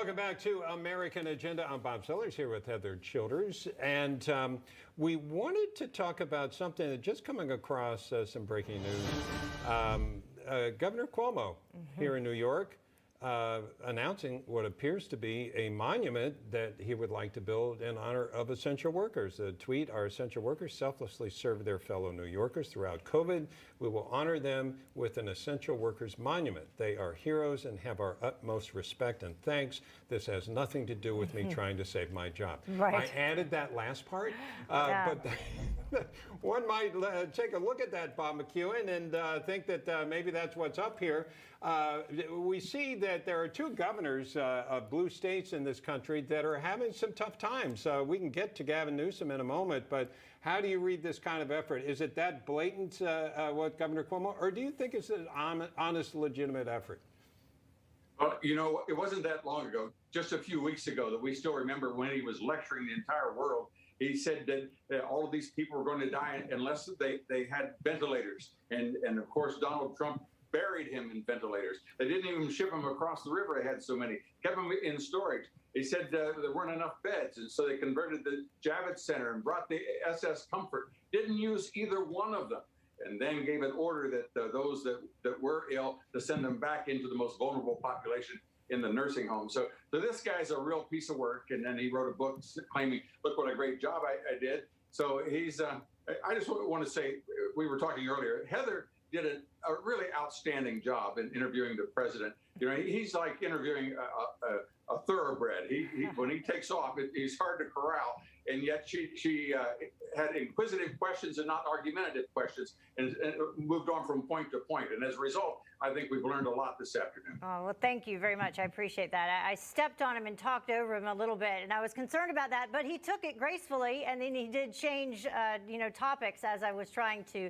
Welcome back to American Agenda. I'm Bob Sellers here with Heather Childers. And we wanted to talk about something that just coming across some breaking news. Governor Cuomo here in New York announcing what appears to be a monument that he would like to build in honor of essential workers. The tweet, "Our essential workers selflessly serve their fellow New Yorkers throughout COVID. We will honor them with an essential workers monument. They are heroes and have our utmost respect and thanks. This has nothing to do with me trying to save my job." Right. I added that last part, but one might take a look at that, Bob McEwen, and think that maybe that's what's up here. We see that there are two governors of blue states in this country that are having some tough times. We can get to Gavin Newsom in a moment, but how do you read this kind of effort? Is it that blatant, what Governor Cuomo, or do you think it's an honest, legitimate effort? Well, you know, it wasn't that long ago, just a few weeks ago, that we still remember when he was lecturing the entire world. He said that all of these people were going to die unless they had ventilators. And of course, Donald Trump buried him in ventilators. They didn't even ship him across the river. They had so many, kept them in storage. They said there weren't enough beds, and so they converted the Javits Center and brought the SS Comfort. Didn't use either one of them, and then gave an order that those that were ill to send them back into the most vulnerable population in the nursing home. So this guy's a real piece of work. And then he wrote a book claiming, "Look what a great job I did." So he's. I just want to say, we were talking earlier. Heather did a really outstanding job in interviewing the president. You know, he's like interviewing a thoroughbred. When he takes off, he's hard to corral. And yet she had inquisitive questions and not argumentative questions, and moved on from point to point. And as a result, I think we've learned a lot this afternoon. Oh, well, thank you very much. I appreciate that. I stepped on him and talked over him a little bit, and I was concerned about that, but he took it gracefully, and then he did change, topics as I was trying to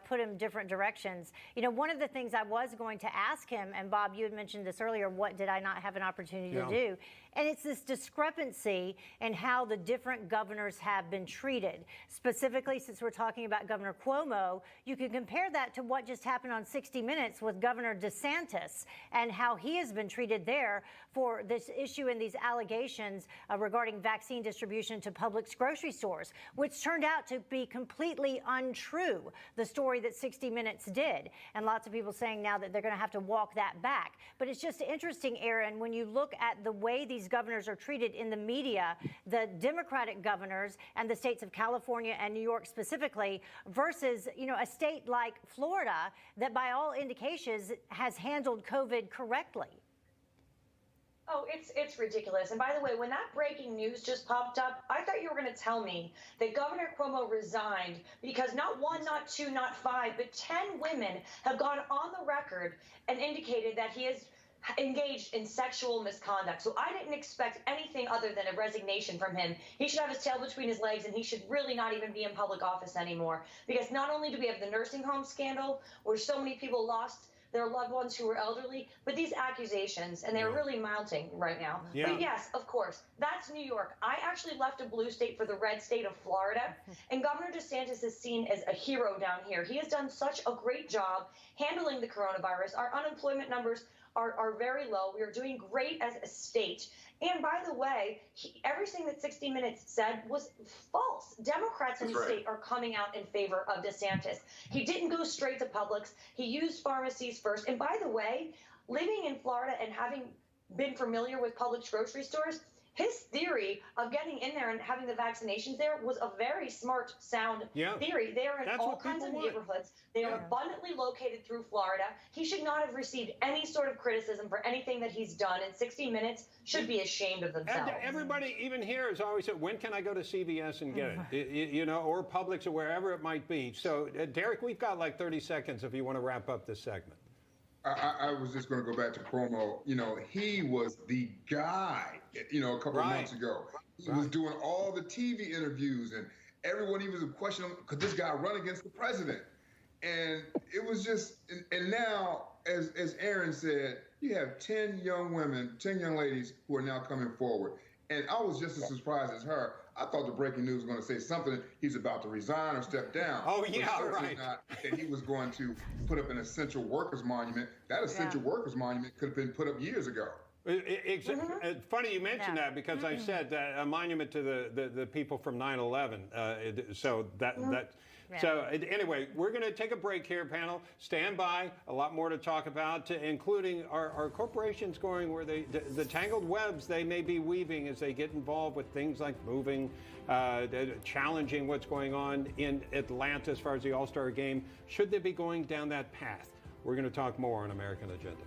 put him different directions. You know, one of the things I was going to ask him, and Bob, you had mentioned this earlier, what did I not have an opportunity to do? And it's this discrepancy in how the different governors have been treated. Specifically, since we're talking about Governor Cuomo, you can compare that to what just happened on 60 Minutes with Governor DeSantis and how he has been treated there for this issue and these allegations regarding vaccine distribution to Publix grocery stores, which turned out to be completely untrue, the story that 60 Minutes did. And lots of people saying now that they're going to have to walk that back. But it's just interesting, Aaron, when you look at the way these governors are treated in the media, the Democratic governors and the states of California and New York specifically, versus, a state like Florida that by all indications has handled COVID correctly. Oh, it's ridiculous. And by the way, when that breaking news just popped up, I thought you were going to tell me that Governor Cuomo resigned because not one, not two, not five, but 10 women have gone on the record and indicated that he is engaged in sexual misconduct. So I didn't expect anything other than a resignation from him. He should have his tail between his legs, and he should really not even be in public office anymore. Because not only do we have the nursing home scandal, where so many people lost their loved ones who were elderly, but these accusations, and they're really mounting right now. Yeah. But yes, of course, that's New York. I actually left a blue state for the red state of Florida, and Governor DeSantis is seen as a hero down here. He has done such a great job handling the coronavirus. Our unemployment numbers are very low. We are doing great as a state. And by the way, everything that 60 Minutes said was false. Democrats in the state are coming out in favor of DeSantis. He didn't go straight to Publix. He used pharmacies first. And by the way, living in Florida and having been familiar with Publix grocery stores, his theory of getting in there and having the vaccinations there was a very smart, sound theory. They are in all kinds of neighborhoods. They are abundantly located through Florida. He should not have received any sort of criticism for anything that he's done, and 60 Minutes should be ashamed of themselves. And everybody, even here, has always said, when can I go to CVS and get it? Or Publix or wherever it might be. So, Derrick, we've got like 30 seconds if you want to wrap up this segment. I was just going to go back to Cuomo. He was the guy, a couple of months ago. He was doing all the TV interviews, and everyone even was questioning, could this guy run against the president? And it was just, and now, as Aaron said, you have 10 young women, 10 young ladies who are now coming forward. And I was just as surprised as her. I thought the breaking news was going to say something. He's about to resign or step down. Oh, yeah, right. Not that he was going to put up an essential workers monument. That essential workers monument could have been put up years ago. It's funny you mentioned that because I said a monument to the people from 9/11. So anyway, we're going to take a break here, panel. Stand by. A lot more to talk about, including our corporations going where the tangled webs they may be weaving as they get involved with things like moving, challenging what's going on in Atlanta as far as the All-Star game. Should they be going down that path? We're going to talk more on American Agenda.